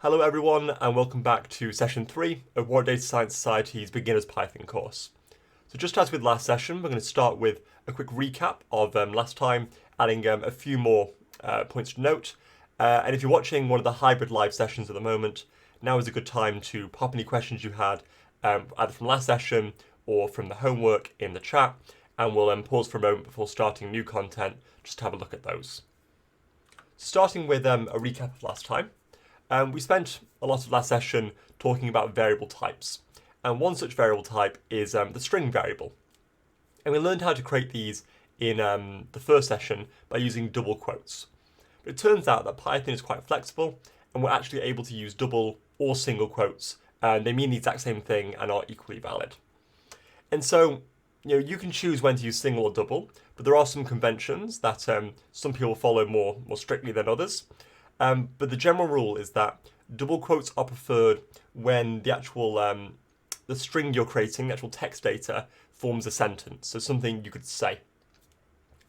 Hello everyone and welcome back to session 3 of What Data Science Society's Beginner's Python course. So just as with last session, we're going to start with a quick recap of last time, adding a few more points to note. And if you're watching one of the hybrid live sessions at the moment, now is a good time to pop any questions you had either from last session or from the homework in the chat, and we'll pause for a moment before starting new content just to have a look at those. Starting with a recap of last time. We spent a lot of last session talking about variable types, and one such variable type is the string variable. And we learned how to create these in the first session by using double quotes. But it turns out that Python is quite flexible, and we're actually able to use double or single quotes, and they mean the exact same thing and are equally valid. And so, you can choose when to use single or double, but there are some conventions that some people follow more strictly than others. But the general rule is that double quotes are preferred when the actual the string you're creating, the actual text data, forms a sentence, so something you could say.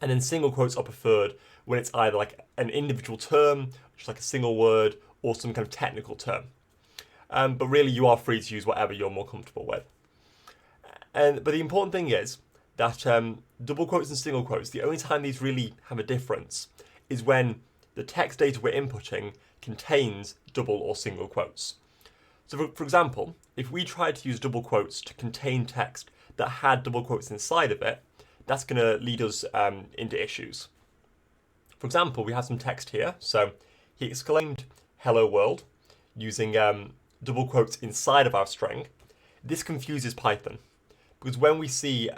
And then single quotes are preferred when it's either like an individual term, just like a single word, or some kind of technical term. But really, you are free to use whatever you're more comfortable with. But the important thing is that double quotes and single quotes, the only time these really have a difference is when the text data we're inputting contains double or single quotes. So for example, if we tried to use double quotes to contain text that had double quotes inside of it, that's going to lead us into issues. For example, we have some text here. So he exclaimed, "Hello world," using double quotes inside of our string. This confuses Python, because when we see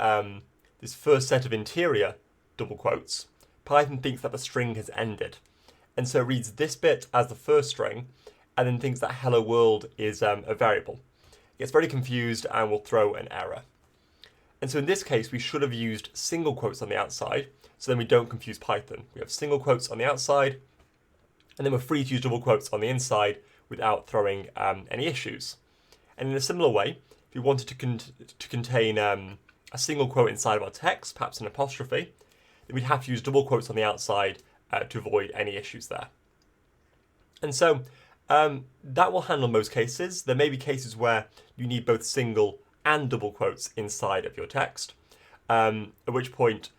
this first set of interior double quotes, Python thinks that the string has ended. And so it reads this bit as the first string, and then thinks that hello world is a variable. It gets very confused and will throw an error. And so in this case, we should have used single quotes on the outside, so then we don't confuse Python. We have single quotes on the outside, and then we're free to use double quotes on the inside without throwing any issues. And in a similar way, if we wanted to contain a single quote inside of our text, perhaps an apostrophe, then we'd have to use double quotes on the outside to avoid any issues there. And so that will handle most cases. There may be cases where you need both single and double quotes inside of your text, at which point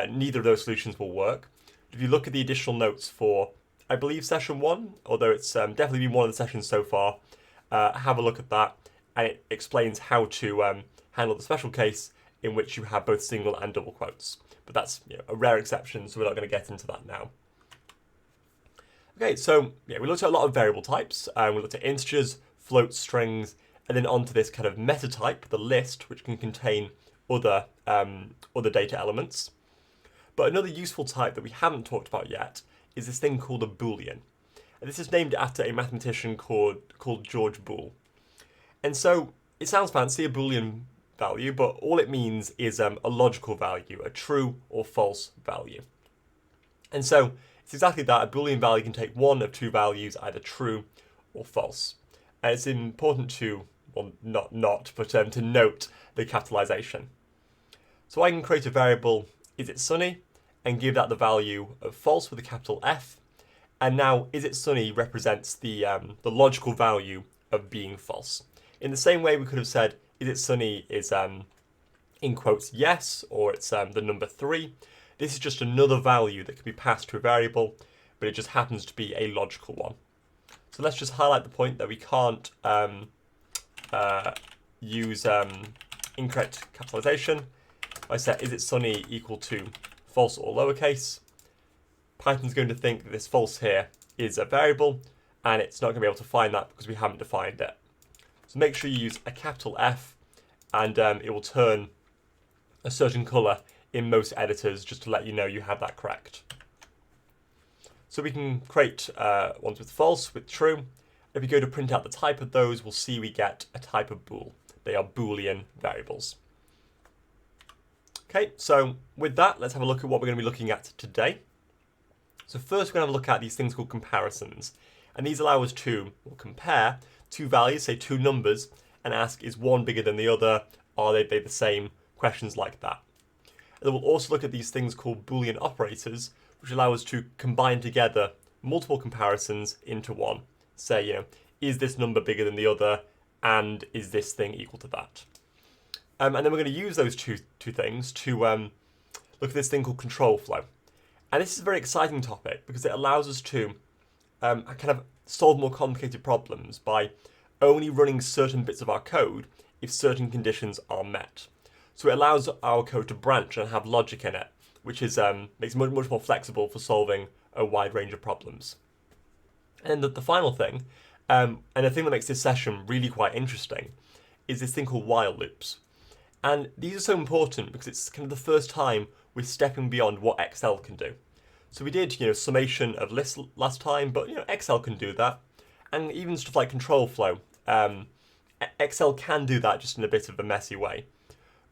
neither of those solutions will work. If you look at the additional notes for, I believe, session 1, although it's definitely been one of the sessions so far, have a look at that, and it explains how to handle the special case in which you have both single and double quotes. But that's a rare exception, so we're not going to get into that now. Okay, so we looked at a lot of variable types. We looked at integers, floats, strings, and then onto this kind of meta type, the list, which can contain other data elements. But another useful type that we haven't talked about yet is this thing called a Boolean. And this is named after a mathematician called George Boole. And so it sounds fancy, a Boolean value, but all it means is a logical value, a true or false value. And so it's exactly that. A Boolean value can take one of two values, either true or false. And it's important to, well, to note the capitalization. So I can create a variable, is it sunny, and give that the value of false with a capital F. And now, is it sunny represents the logical value of being false. In the same way we could have said, is it sunny is, in quotes, yes, or it's the number 3. This is just another value that can be passed to a variable, but it just happens to be a logical one. So let's just highlight the point that we can't use incorrect capitalization. I set is it sunny equal to false or lowercase. Python's going to think that this false here is a variable, and it's not going to be able to find that because we haven't defined it. So make sure you use a capital F, and it will turn a certain color in most editors just to let you know you have that correct. So we can create ones with false, with true. If we go to print out the type of those, we'll see we get a type of bool. They are Boolean variables. Okay, so with that, let's have a look at what we're going to be looking at today. So first we're going to have a look at these things called comparisons. And these allow us to compare two values, say two numbers, and ask, is one bigger than the other? Are they the same? Questions like that. And then we'll also look at these things called Boolean operators, which allow us to combine together multiple comparisons into one. Say, is this number bigger than the other, and is this thing equal to that? And then we're going to use those two things to look at this thing called control flow. And this is a very exciting topic because it allows us to kind of solve more complicated problems by only running certain bits of our code if certain conditions are met. So it allows our code to branch and have logic in it, which is makes it much more flexible for solving a wide range of problems. And the final thing, and the thing that makes this session really quite interesting, is this thing called while loops. And these are so important because it's kind of the first time we're stepping beyond what Excel can do. So we did, summation of lists last time, but Excel can do that, and even stuff like control flow. Excel can do that just in a bit of a messy way.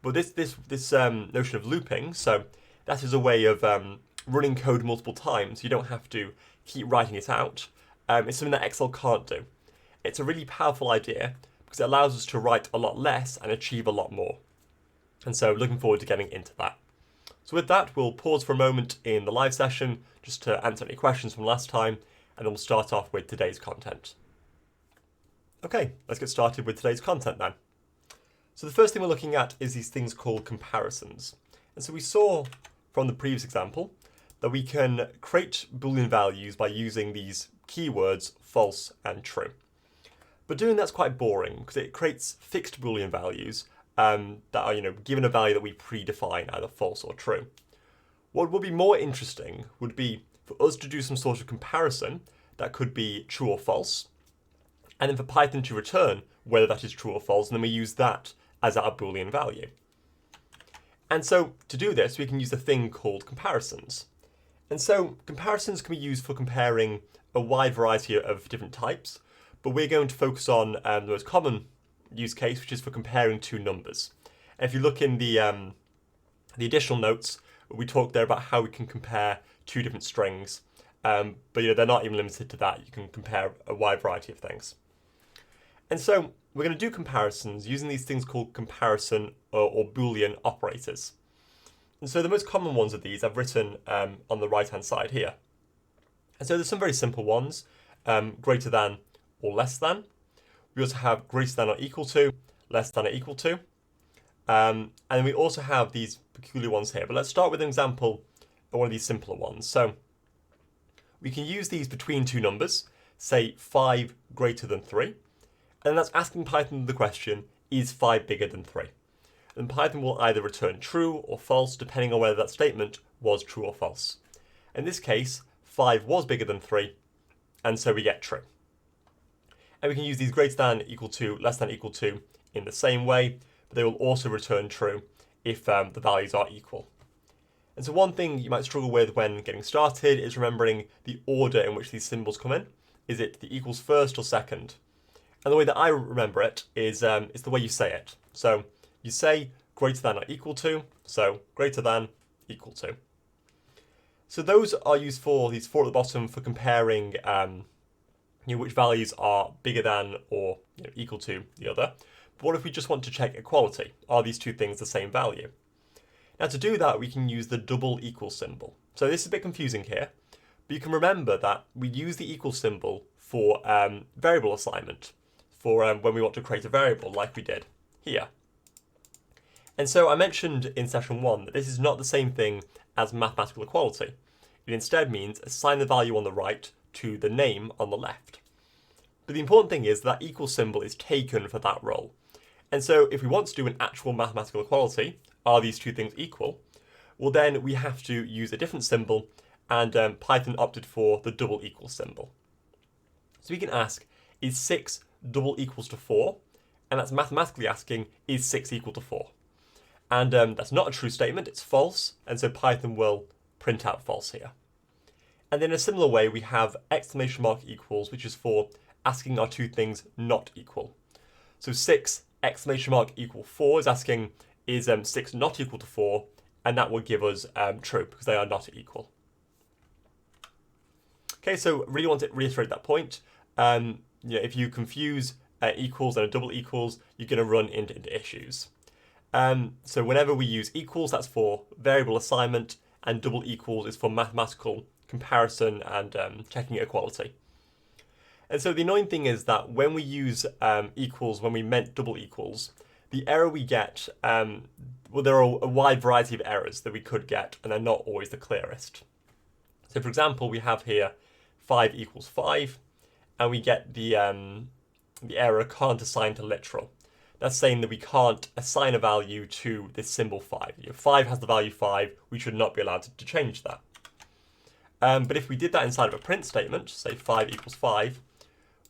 But this notion of looping, so that is a way of running code multiple times. You don't have to keep writing it out. It's something that Excel can't do. It's a really powerful idea because it allows us to write a lot less and achieve a lot more. And so looking forward to getting into that. So with that, we'll pause for a moment in the live session just to answer any questions from last time, and then we'll start off with today's content. Okay, let's get started with today's content then. So the first thing we're looking at is these things called comparisons. And so we saw from the previous example that we can create Boolean values by using these keywords false and true. But doing that's quite boring because it creates fixed Boolean values that are given a value that we predefine, either false or true. What would be more interesting would be for us to do some sort of comparison that could be true or false, and then for Python to return whether that is true or false, and then we use that as our Boolean value. And so to do this, we can use a thing called comparisons. And so comparisons can be used for comparing a wide variety of different types, but we're going to focus on the most common use case, which is for comparing two numbers. And if you look in the additional notes, we talked there about how we can compare two different strings, but they're not even limited to that. You can compare a wide variety of things. And so we're going to do comparisons using these things called comparison or Boolean operators. And so the most common ones of these I've written on the right-hand side here. And so there's some very simple ones, greater than or less than. We also have greater than or equal to, less than or equal to. And then we also have these peculiar ones here. But let's start with an example of one of these simpler ones. So we can use these between two numbers, say 5 greater than 3. And that's asking Python the question, is 5 bigger than 3? And Python will either return true or false, depending on whether that statement was true or false. In this case, 5 was bigger than 3, and so we get true. And we can use these greater than, equal to, less than, equal to in the same way, but they will also return true if the values are equal. And so one thing you might struggle with when getting started is remembering the order in which these symbols come in. Is it the equals first or second? And the way that I remember it is the way you say it. So you say greater than or equal to, so greater than, equal to. So those are used for these 4 at the bottom for comparing which values are bigger than or equal to the other. But what if we just want to check equality? Are these two things the same value? Now to do that, we can use the double equal symbol. So this is a bit confusing here, but you can remember that we use the equal symbol for variable assignment, for when we want to create a variable like we did here. And so I mentioned in session 1 that this is not the same thing as mathematical equality. It instead means assign the value on the right to the name on the left. But the important thing is that equal symbol is taken for that role. And so if we want to do an actual mathematical equality, are these two things equal? Well, then we have to use a different symbol, and Python opted for the double equal symbol. So we can ask, is 6 double equals to 4? And that's mathematically asking, is 6 equal to 4? And that's not a true statement, it's false, and so Python will print out false here. And in a similar way, we have exclamation mark equals, which is for asking our two things not equal. So 6 exclamation mark equal 4 is asking, is 6 not equal to 4? And that will give us true, because they are not equal. Okay, so really want to reiterate that point. If you confuse equals and a double equals, you're going to run into issues. So whenever we use equals, that's for variable assignment, and double equals is for mathematical comparison and checking equality. And so the annoying thing is that when we use equals, when we meant double equals, the error we get, well, there are a wide variety of errors that we could get, and they're not always the clearest. So for example, we have here 5 equals 5, and we get the error can't assign to literal. That's saying that we can't assign a value to this symbol 5. If 5 has the value 5, we should not be allowed to change that. But if we did that inside of a print statement, say 5 equals 5,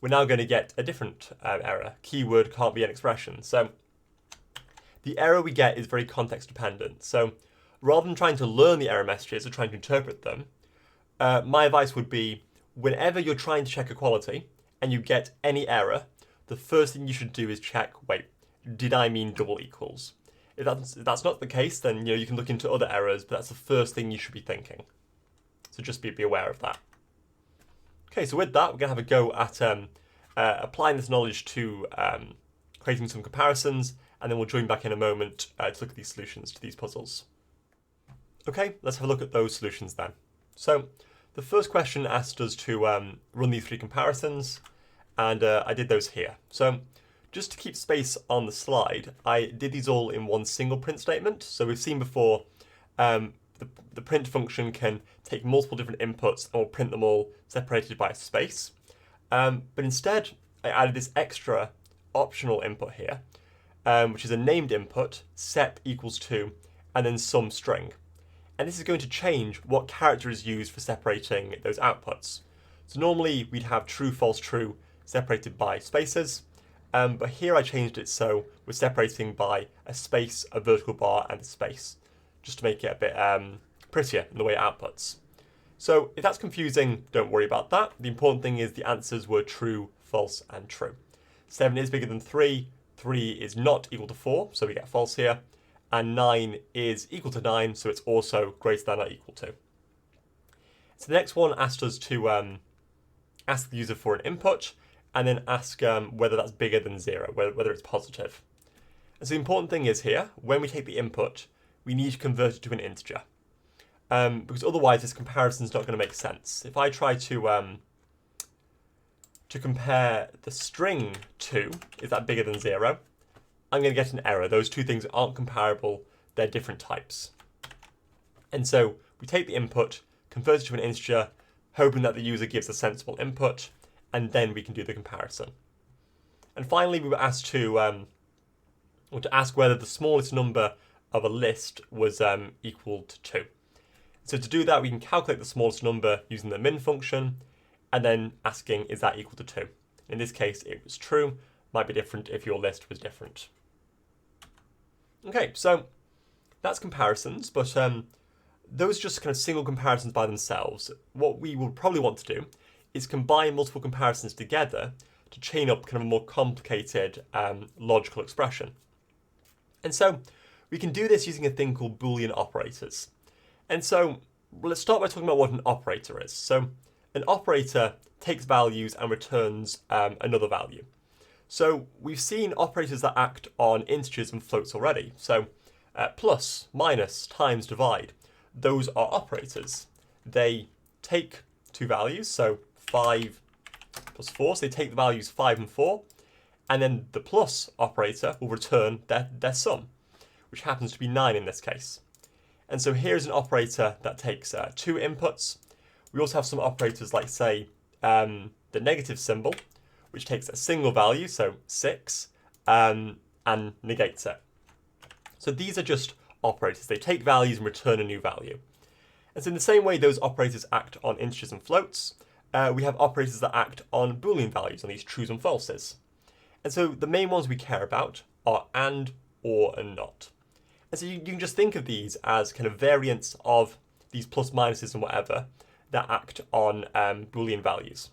we're now going to get a different error. Keyword can't be an expression. So the error we get is very context dependent. So rather than trying to learn the error messages or trying to interpret them, my advice would be whenever you're trying to check equality and you get any error, the first thing you should do is check, wait, did I mean double equals? If that's not the case, then you can look into other errors, but that's the first thing you should be thinking. So just be aware of that. Okay, so with that, we're going to have a go at applying this knowledge to creating some comparisons, and then we'll join back in a moment to look at these solutions to these puzzles. Okay, let's have a look at those solutions then. So the first question asked us to run these 3 comparisons, and I did those here. So just to keep space on the slide, I did these all in one single print statement. So we've seen before the print function can take multiple different inputs and will print them all separated by a space. But instead, I added this extra optional input here, which is a named input, sep equals 2, and then some string. And this is going to change what character is used for separating those outputs. So normally we'd have true, false, true separated by spaces, but here I changed it so we're separating by a space, a vertical bar, and a space, just to make it a bit prettier in the way it outputs. So if that's confusing, don't worry about that. The important thing is the answers were true, false, and true. 7 is bigger than 3, 3 is not equal to 4, so we get false here, and 9 is equal to 9, so it's also greater than or equal to. So the next one asked us to ask the user for an input, and then ask whether that's bigger than 0, whether it's positive. And so the important thing is here, when we take the input, we need to convert it to an integer. Because otherwise this comparison is not going to make sense. If I try to compare the string 2, is that bigger than 0? I'm going to get an error. Those two things aren't comparable, they're different types. And so we take the input, convert it to an integer, hoping that the user gives a sensible input, and then we can do the comparison. And finally, we were asked to ask whether the smallest number of a list was equal to 2. So to do that, we can calculate the smallest number using the min function, and then asking, is that equal to 2? In this case, it was true. Might be different if your list was different. Okay, so that's comparisons, but those are just kind of single comparisons by themselves. What we will probably want to do is combine multiple comparisons together to chain up kind of a more complicated logical expression. And so we can do this using a thing called Boolean operators. And so let's start by talking about what an operator is. So an operator takes values and returns another value. So we've seen operators that act on integers and floats already. So plus, minus, times, divide, those are operators. They take two values, so 5 plus 4, so they take the values 5 and 4, and then the plus operator will return their sum, which happens to be 9 in this case. And so here's an operator that takes 2 inputs. We also have some operators like, say, the negative symbol, which takes a single value, so 6, and negates it. So these are just operators. They take values and return a new value. And so in the same way those operators act on integers and floats, we have operators that act on Boolean values, on these trues and falses. And so the main ones we care about are and, or, and not. And so you can just think of these as kind of variants of these plus, minuses, and whatever that act on Boolean values.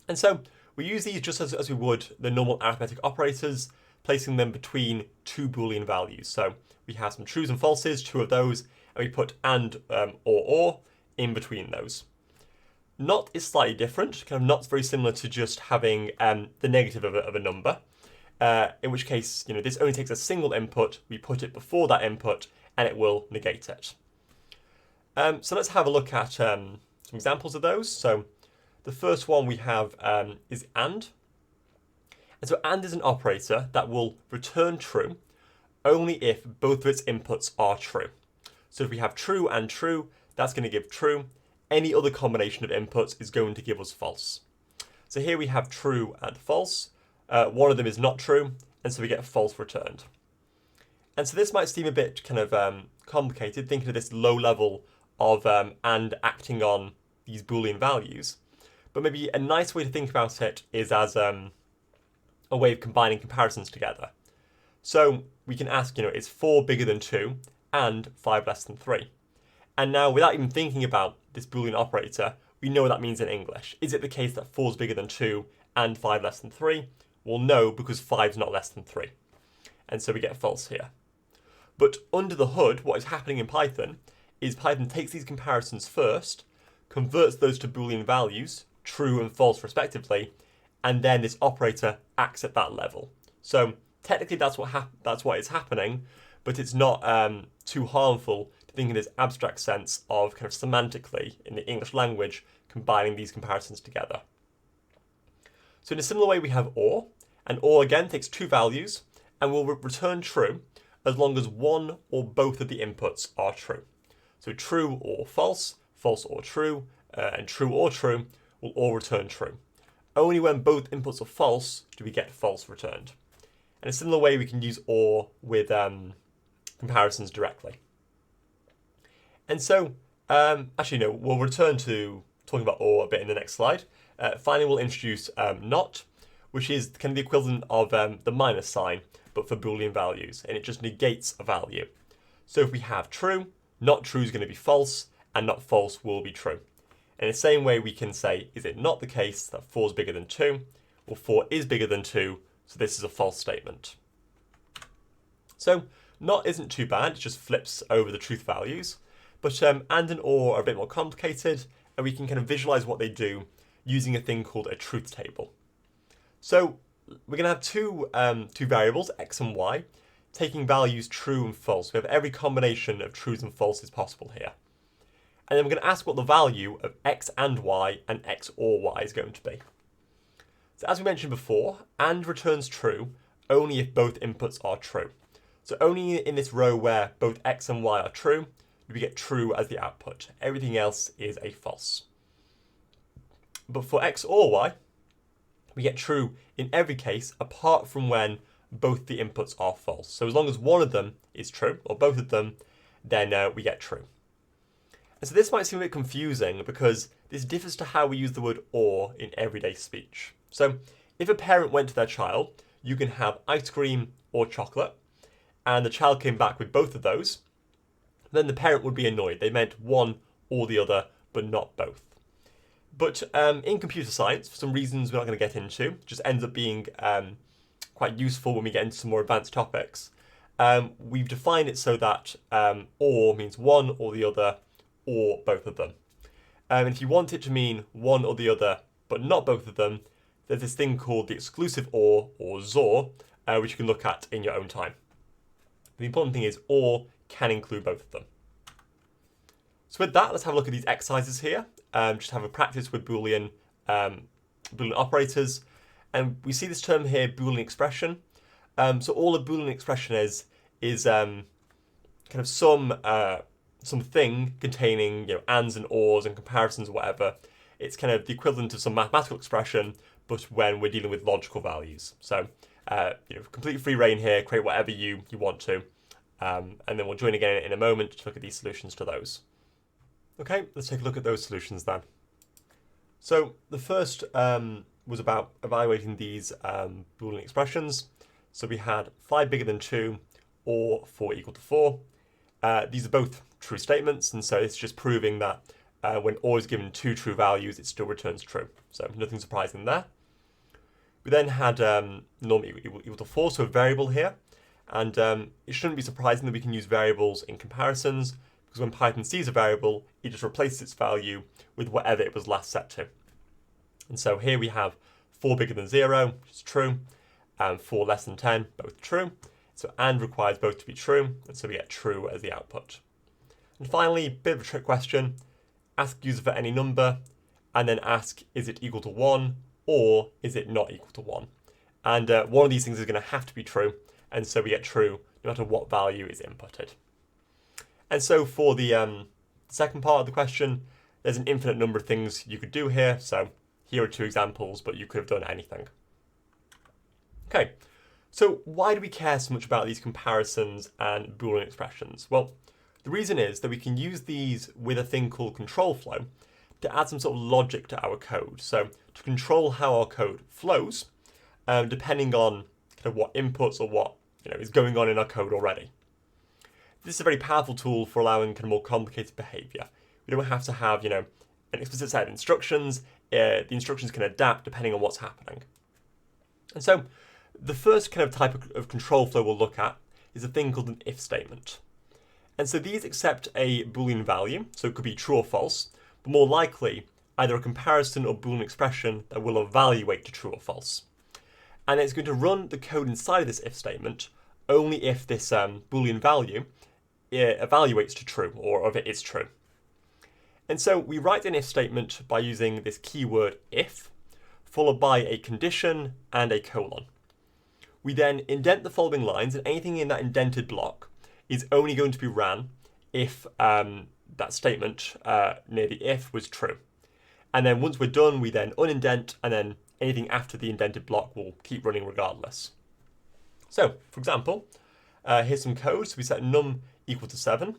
And so we use these just as we would the normal arithmetic operators, placing them between two Boolean values. So we have some trues and falses, 2 of those, and we put and, or in between those. Not is slightly different, kind of not's very similar to just having the negative of a number, in which case, this only takes a single input, we put it before that input, and it will negate it. So let's have a look at some examples of those. So The first one we have is AND. And so AND is an operator that will return true only if both of its inputs are true. So if we have true and true, that's going to give true. Any other combination of inputs is going to give us false. So here we have true and false. One of them is not true, and so we get false returned. And so this might seem a bit kind of complicated, thinking of this low level of AND acting on these Boolean values. But maybe a nice way to think about it is as a way of combining comparisons together. So we can ask, is 4 bigger than 2 and 5 less than 3? And now, without even thinking about this Boolean operator, we know what that means in English. Is it the case that 4 is bigger than 2 and 5 less than 3? Well, no, because 5 is not less than 3. And so we get false here. But under the hood, what is happening in Python is Python takes these comparisons first, converts those to Boolean values, true and false respectively, and then this operator acts at that level. So technically that's what is happening, but it's not too harmful to think in this abstract sense of kind of semantically in the English language combining these comparisons together. So in a similar way we have OR, and OR again takes 2 values and will return true as long as one or both of the inputs are true. So true or false, false or true, and true or true will all return true. Only when both inputs are false do we get false returned. In a similar way, we can use OR with comparisons directly. And so, we'll return to talking about OR a bit in the next slide. Finally, we'll introduce NOT, which is kind of the equivalent of the minus sign, but for Boolean values, and it just negates a value. So if we have true, not true is going to be false, and not false will be true. In the same way, we can say, is it not the case that 4 is bigger than 2? Well, 4 is bigger than 2, so this is a false statement. So not isn't too bad, it just flips over the truth values. But AND and OR are a bit more complicated, and we can kind of visualize what they do using a thing called a truth table. So we're going to have two variables, x and y, taking values true and false. We have every combination of trues and falses possible here. And then we're going to ask what the value of x and y and x or y is going to be. So as we mentioned before, AND returns true only if both inputs are true. So only in this row where both x and y are true, do we get true as the output. Everything else is a false. But for x or y, we get true in every case apart from when both the inputs are false. So as long as one of them is true, or both of them, then we get true. And so this might seem a bit confusing because this differs to how we use the word or in everyday speech. So if a parent went to their child, you can have ice cream or chocolate, and the child came back with both of those, then the parent would be annoyed. They meant one or the other, but not both. But in computer science, for some reasons we're not going to get into, just ends up being quite useful when we get into some more advanced topics. We've defined it so that or means one or the other, or both of them. And if you want it to mean one or the other, but not both of them, there's this thing called the exclusive or XOR, which you can look at in your own time. The important thing is or can include both of them. So with that, let's have a look at these exercises here. Just have a practice with Boolean operators. And we see this term here, Boolean expression. So all a Boolean expression is kind of something containing ands and ors and comparisons or whatever. It's kind of the equivalent of some mathematical expression, but when we're dealing with logical values. So complete free reign here, create whatever you want to. And then we'll join again in a moment to look at these solutions to those. Okay, let's take a look at those solutions then. So the first was about evaluating these Boolean expressions. So we had 5 bigger than 2 or 4 equal to 4. These are both true statements, and so it's just proving that when or is given 2 true values, it still returns true. So nothing surprising there. We then had norm equal to 4, so a variable here. And it shouldn't be surprising that we can use variables in comparisons, because when Python sees a variable, it just replaces its value with whatever it was last set to. And so here we have 4 bigger than 0, which is true, and 4 less than 10, both true. So AND requires both to be true, and so we get true as the output. And finally, bit of a trick question. Ask user for any number, and then ask, is it equal to 1 or is it not equal to 1? And one of these things is going to have to be true, and so we get true no matter what value is inputted. And so for the second part of the question, there's an infinite number of things you could do here. So here are two examples, but you could have done anything. Okay, so why do we care so much about these comparisons and Boolean expressions? Well, the reason is that we can use these with a thing called control flow to add some sort of logic to our code. So to control how our code flows, depending on kind of what inputs or what is going on in our code already. This is a very powerful tool for allowing kind of more complicated behavior. We don't have to have an explicit set of instructions. The instructions can adapt depending on what's happening. And so the first kind of type of control flow we'll look at is a thing called an if statement. And so these accept a Boolean value, so it could be true or false, but more likely either a comparison or Boolean expression that will evaluate to true or false. And it's going to run the code inside of this if statement only if this Boolean value evaluates to true, or if it is true. And so we write an if statement by using this keyword if, followed by a condition and a colon. We then indent the following lines, and anything in that indented block is only going to be ran if that statement near the if was true. And then once we're done, we then unindent, and then anything after the indented block will keep running regardless. So, for example, here's some code. So we set num equal to 7, and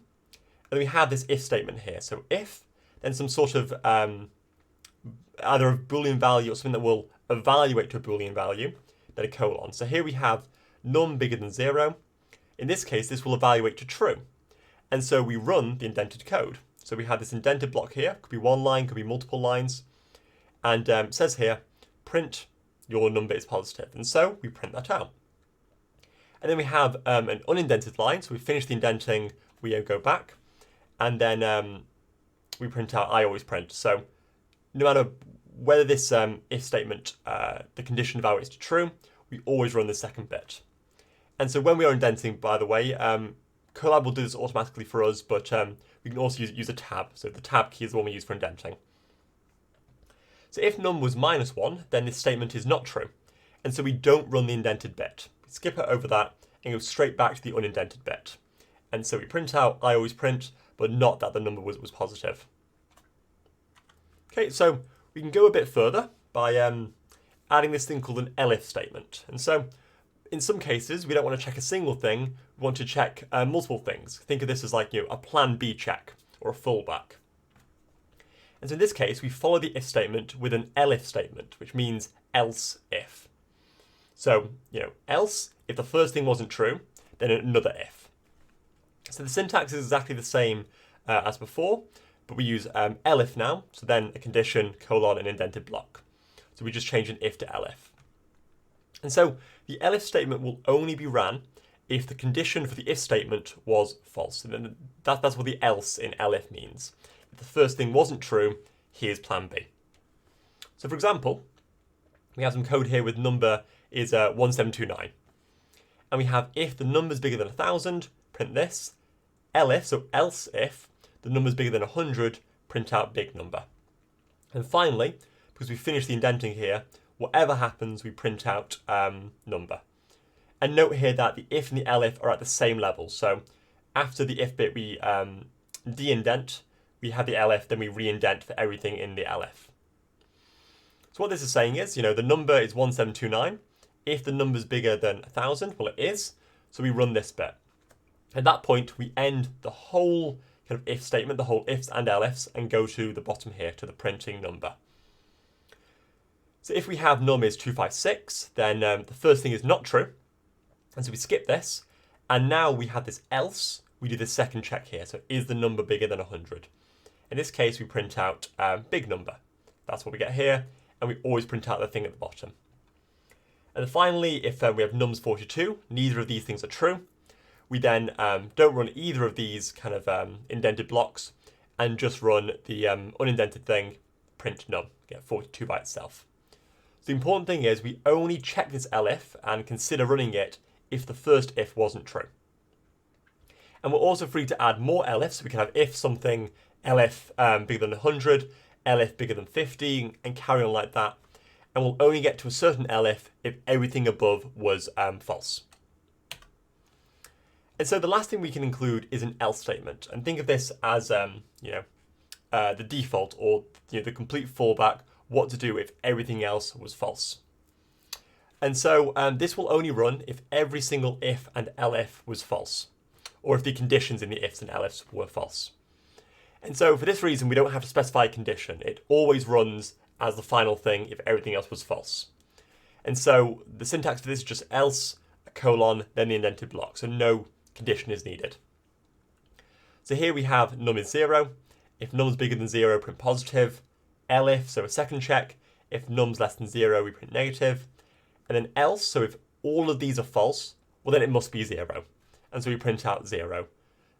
then we have this if statement here. So if, then some sort of either a Boolean value or something that will evaluate to a Boolean value, then a colon. So here we have num bigger than 0. In this case, this will evaluate to true. And so we run the indented code. So we have this indented block here. Could be one line, could be multiple lines. And it says here, print your number is positive. And so we print that out. And then we have an unindented line. So we finish the indenting, we go back. And then we print out I always print. So no matter whether this if statement, the condition evaluates to true, we always run the second bit. And so when we are indenting, by the way, Colab will do this automatically for us, but we can also use a tab. So the tab key is the one we use for indenting. So if num was -1, then this statement is not true. And so we don't run the indented bit. We skip it over that and go straight back to the unindented bit. And so we print out I always print, but not that the number was positive. Okay, so we can go a bit further by adding this thing called an elif statement. And so in some cases, we don't want to check a single thing. We want to check multiple things. Think of this as like a plan B check or a fallback. And so in this case, we follow the if statement with an elif statement, which means else if. So, else, if the first thing wasn't true, then another if. So the syntax is exactly the same as before, but we use elif now. So then a condition, colon, an indented block. So we just change an if to elif. And so the elif statement will only be ran if the condition for the if statement was false. And then that's what the else in elif means. If the first thing wasn't true, here's plan B. So for example, we have some code here with number is 1729. And we have if the number is bigger than 1,000, print this. Elif, so else if the number is bigger than 100, print out big number. And finally, because we finished the indenting here, whatever happens, we print out number. And note here that the if and the elif are at the same level. So after the if bit, we de-indent, we have the elif, then we re-indent for everything in the elif. So what this is saying is, the number is 1729. If the number is bigger than 1,000, well, it is. So we run this bit. At that point, we end the whole kind of if statement, the whole ifs and elifs, and go to the bottom here to the printing number. So if we have num is 256, then the first thing is not true. And so we skip this. And now we have this else. We do the second check here. So is the number bigger than 100? In this case, we print out big number. That's what we get here. And we always print out the thing at the bottom. And then finally, if we have num's 42, neither of these things are true. We then don't run either of these kind of indented blocks and just run the unindented thing, print num, get 42 by itself. So the important thing is we only check this elif and consider running it if the first if wasn't true. And we're also free to add more elifs. So we can have if something, elif bigger than 100, elif bigger than 50, and carry on like that. And we'll only get to a certain elif if everything above was false. And so the last thing we can include is an else statement. And think of this as the default, or the complete fallback, what to do if everything else was false. And so this will only run if every single if and elif was false, or if the conditions in the ifs and elifs were false. And so for this reason, we don't have to specify a condition. It always runs as the final thing if everything else was false. And so the syntax for this is just else, a colon, then the indented block. So no condition is needed. So here we have num is 0. If num is bigger than 0, print positive. Elif, so a second check. If num's less than 0, we print negative. And then else, so if all of these are false, well then it must be 0. And so we print out 0.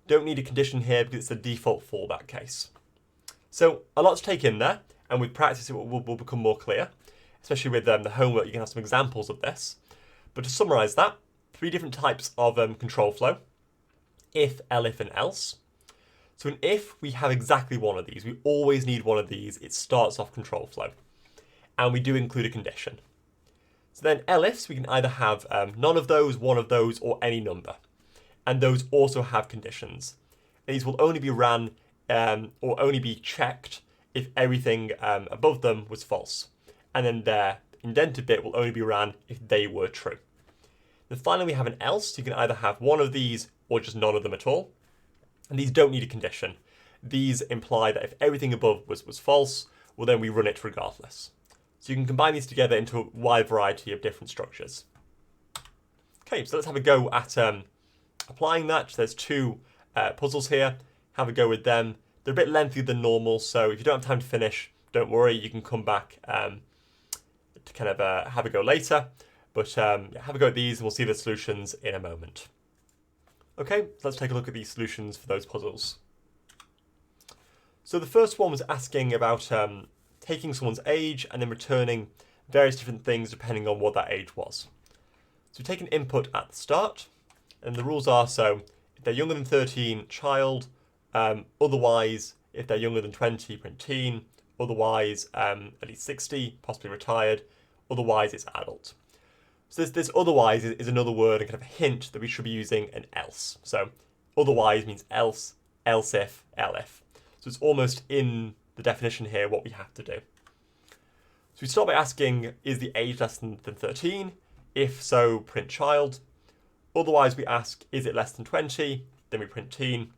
Don't need a condition here because it's the default fallback case. So a lot to take in there, and with practice it will become more clear, especially with the homework. You can have some examples of this. But to summarize that, 3 different types of control flow: if, elif, and else. So in if, we have exactly one of these. We always need one of these. It starts off control flow. And we do include a condition. So then elifs, we can either have none of those, one of those, or any number. And those also have conditions. And these will only be ran or only be checked if everything above them was false. And then their indented bit will only be ran if they were true. Then finally we have an else. You can either have one of these or just none of them at all. And these don't need a condition. These imply that if everything above was false, well then we run it regardless. So you can combine these together into a wide variety of different structures. Okay, so let's have a go at applying that. So there's 2 puzzles here. Have a go with them. They're a bit lengthier than normal, so if you don't have time to finish, don't worry, you can come back to kind of have a go later. But have a go at these and we'll see the solutions in a moment. Okay, so let's take a look at these solutions for those puzzles. So the first one was asking about taking someone's age and then returning various different things depending on what that age was. So we take an input at the start, and the rules are, so if they're younger than 13, child, otherwise if they're younger than 20, print teen, otherwise at least 60, possibly retired, otherwise it's adult. So this otherwise is another word and kind of a hint that we should be using an else. So otherwise means else, else if, elif. So it's almost in the definition here what we have to do. So we start by asking, is the age less than 13? If so, print child. Otherwise we ask, is it less than 20? Then we print teen.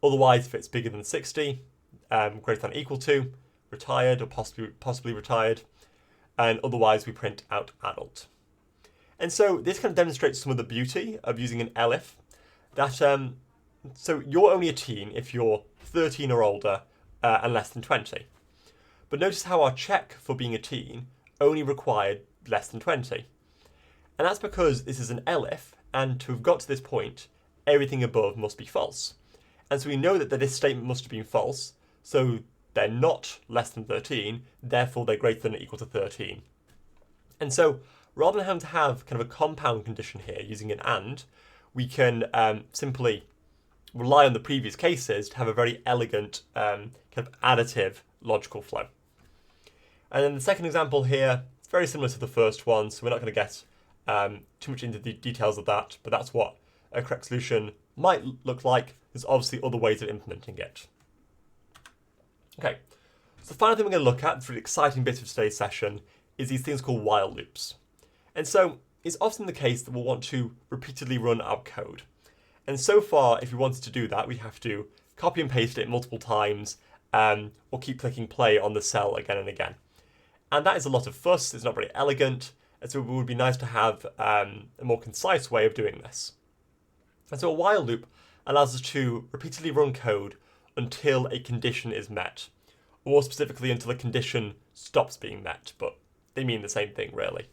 Otherwise, if it's bigger than 60, greater than or equal to, retired or possibly retired. And otherwise we print out adult. And so this kind of demonstrates some of the beauty of using an elif. That so you're only a teen if you're 13 or older and less than 20. But notice how our check for being a teen only required less than 20. And that's because this is an elif, and to have got to this point, everything above must be false. And so we know that this statement must have been false, so they're not less than 13, therefore they're greater than or equal to 13. And so rather than having to have kind of a compound condition here using an and, we can simply rely on the previous cases to have a very elegant kind of additive logical flow. And then the second example here, it's very similar to the first one, so we're not going to get too much into the details of that, but that's what a correct solution might look like. There's obviously other ways of implementing it. Okay, so the final thing we're going to look at, the really exciting bit of today's session, is these things called while loops. And so it's often the case that we'll want to repeatedly run our code. And so far, if we wanted to do that, we have to copy and paste it multiple times or keep clicking play on the cell again and again. And that is a lot of fuss, it's not very elegant, and so it would be nice to have a more concise way of doing this. And so a while loop allows us to repeatedly run code until a condition is met, or more specifically until a condition stops being met, but they mean the same thing really.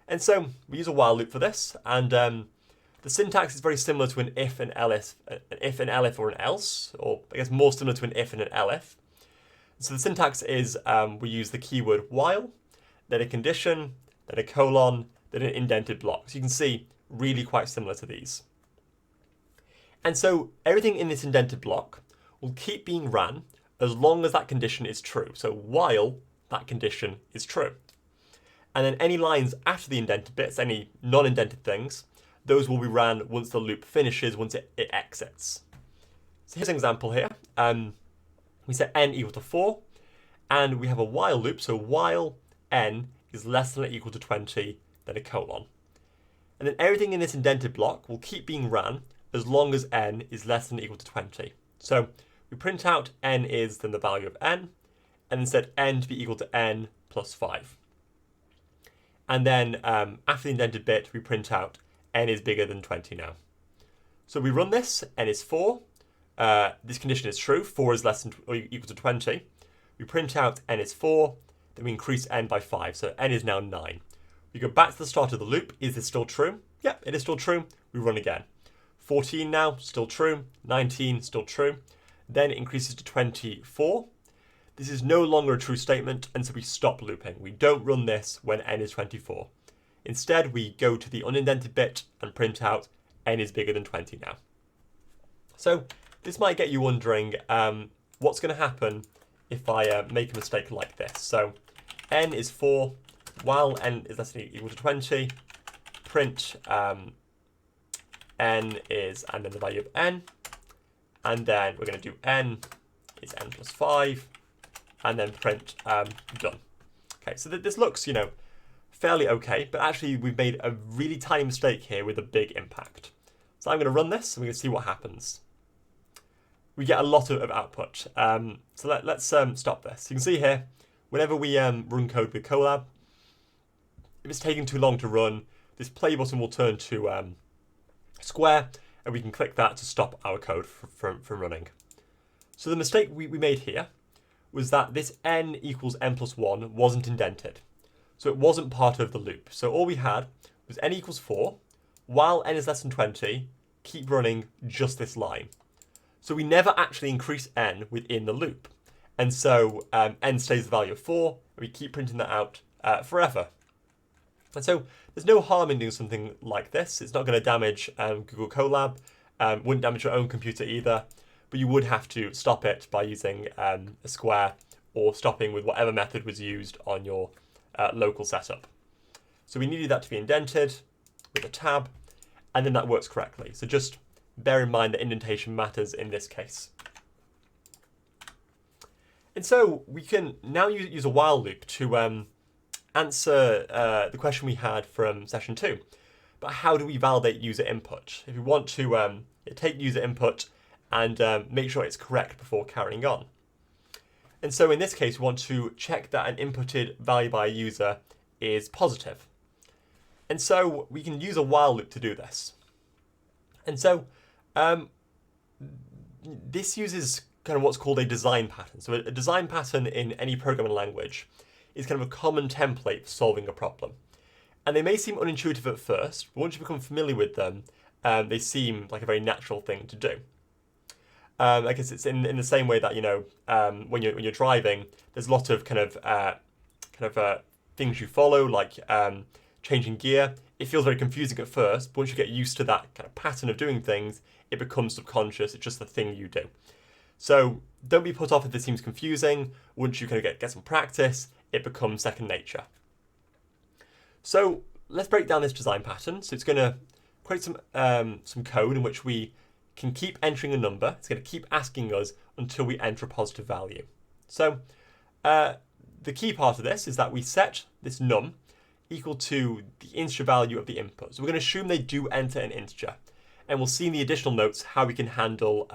And so we use a while loop for this, and the syntax is very similar to an if, an elif, or an else, or I guess more similar to an if and an elif. So the syntax is we use the keyword while, then a condition, then a colon, then an indented block. So you can see really quite similar to these. And so everything in this indented block will keep being ran as long as that condition is true. So while that condition is true. And then any lines after the indented bits, any non-indented things, those will be ran once the loop finishes, once it exits. So here's an example here. We set n equal to 4, and we have a while loop, so while n is less than or equal to 20, then a colon. And then everything in this indented block will keep being ran as long as n is less than or equal to 20. So we print out n is then the value of n, and then set n to be equal to n plus 5. And then after the indented bit, we print out n is bigger than 20 now. So we run this, n is 4. This condition is true, 4 is less than or equal to 20. We print out n is 4, then we increase n by 5, so n is now 9. We go back to the start of the loop. Is this still true? Yeah, it is still true. We run again. 14 now, still true. 19, still true. Then it increases to 24. This is no longer a true statement, and so we stop looping. We don't run this when n is 24. Instead, we go to the unindented bit and print out n is bigger than 20 now. So this might get you wondering what's going to happen if I make a mistake like this. So n is 4, while n is less than or equal to 20, print n is, and then the value of n, and then we're going to do n is n plus 5, and then print done. Okay, so this looks, fairly okay, but actually we've made a really tiny mistake here with a big impact. So I'm going to run this, and we're going to see what happens. We get a lot of output. So let's stop this. You can see here, whenever we run code with Colab, if it's taking too long to run, this play button will turn to square, and we can click that to stop our code from running. So the mistake we made here was that this n equals n plus 1 wasn't indented. So it wasn't part of the loop. So all we had was n equals 4, while n is less than 20, keep running just this line. So we never actually increase n within the loop. And so n stays the value of 4, and we keep printing that out forever. And so there's no harm in doing something like this. It's not going to damage Google Colab, wouldn't damage your own computer either, but you would have to stop it by using a square or stopping with whatever method was used on your local setup. So we needed that to be indented with a tab, and then that works correctly. So just bear in mind that indentation matters in this case. And so we can now use a while loop to answer the question we had from session 2. But how do we validate user input? If we want to take user input and make sure it's correct before carrying on. And so in this case, we want to check that an inputted value by a user is positive. And so we can use a while loop to do this. And so this uses kind of what's called a design pattern. So a design pattern in any programming language is kind of a common template for solving a problem. And they may seem unintuitive at first, but once you become familiar with them, they seem like a very natural thing to do. I guess it's in the same way that when you're driving, there's a lot of kind of things you follow, like changing gear. It feels very confusing at first, but once you get used to that kind of pattern of doing things, it becomes subconscious. It's just the thing you do. So don't be put off if this seems confusing. Once you kind of get some practice, it becomes second nature. So let's break down this design pattern. So it's going to create some code in which we can keep entering a number. It's going to keep asking us until we enter a positive value. So the key part of this is that we set this num equal to the integer value of the input. So we're going to assume they do enter an integer. And we'll see in the additional notes how we can handle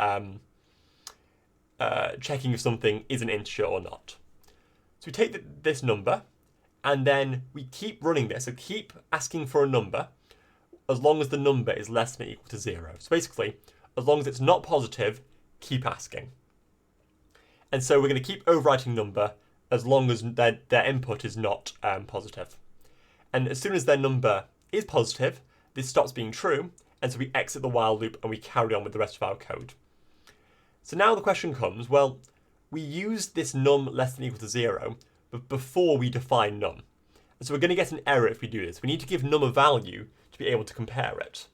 checking if something is an integer or not. So we take this number, and then we keep running this. So keep asking for a number as long as the number is less than or equal to 0. So basically, as long as it's not positive, keep asking. And so we're going to keep overwriting number as long as their input is not positive. And as soon as their number is positive, this stops being true, and so we exit the while loop and we carry on with the rest of our code. So now the question comes, well, we used this num less than or equal to 0 but before we define num. And so we're going to get an error if we do this. We need to give num a value to be able to compare it.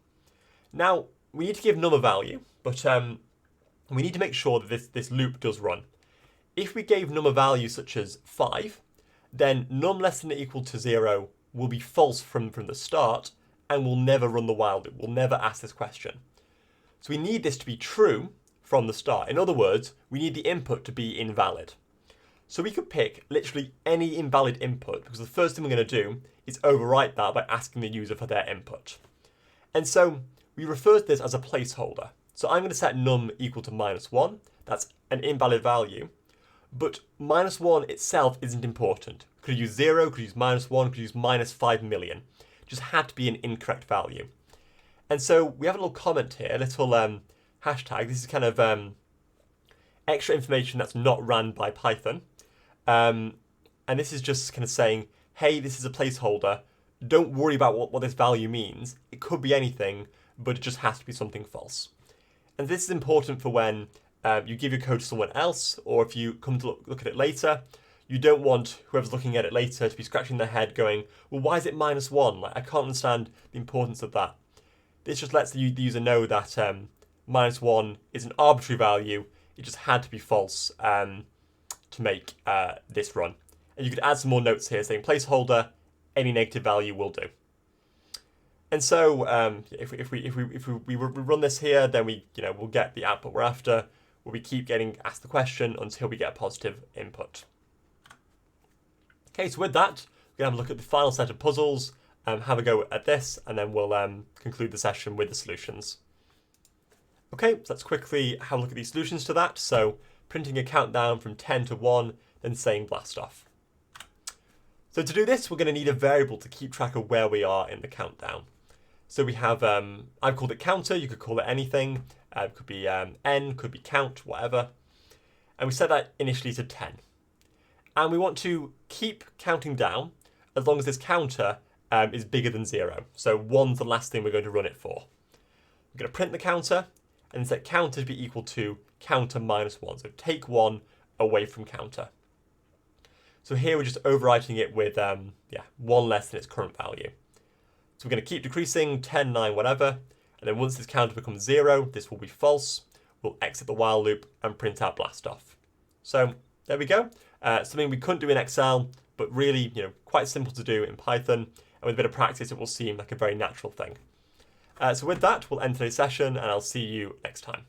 Now, we need to give num a value, but we need to make sure that this loop does run. if we gave num a value such as 5, then num less than or equal to 0 will be false from the start and will never run the while loop, will never ask this question. So we need this to be true from the start. In other words, we need the input to be invalid. So we could pick literally any invalid input, because the first thing we're going to do is overwrite that by asking the user for their input. And so we refer to this as a placeholder. So I'm going to set num equal to -1. That's an invalid value. But -1 itself isn't important. Could use 0, could use -1, could use -5 million. It just had to be an incorrect value. And so we have a little comment here, a little hashtag. This is kind of extra information that's not ran by Python. And this is just kind of saying, hey, this is a placeholder. Don't worry about what this value means. It could be anything, but it just has to be something false. And this is important for when you give your code to someone else, or if you come to look at it later. You don't want whoever's looking at it later to be scratching their head going, well, why is it -1? Like, I can't understand the importance of that. This just lets the user know that -1 is an arbitrary value. It just had to be false to make this run. And you could add some more notes here saying placeholder, any negative value will do. And so if we run this here, then we'll get the output we're after, where we keep getting asked the question until we get a positive input. Okay, so with that, we're going to have a look at the final set of puzzles, have a go at this, and then we'll conclude the session with the solutions. Okay, so let's quickly have a look at these solutions to that. So printing a countdown from 10 to 1, then saying blast off. So to do this, we're going to need a variable to keep track of where we are in the countdown. So we have, I've called it counter, you could call it anything. It could be n, could be count, whatever. And we set that initially to 10. And we want to keep counting down as long as this counter is bigger than 0. So 1's the last thing we're going to run it for. We're going to print the counter and set counter to be equal to counter -1. So take 1 away from counter. So here we're just overwriting it with 1 less than its current value. So we're going to keep decreasing, 10, 9, whatever. And then once this counter becomes 0, this will be false. We'll exit the while loop and print out blast off. So there we go. Something we couldn't do in Excel, but really, quite simple to do in Python. And with a bit of practice, it will seem like a very natural thing. So with that, we'll end today's session, and I'll see you next time.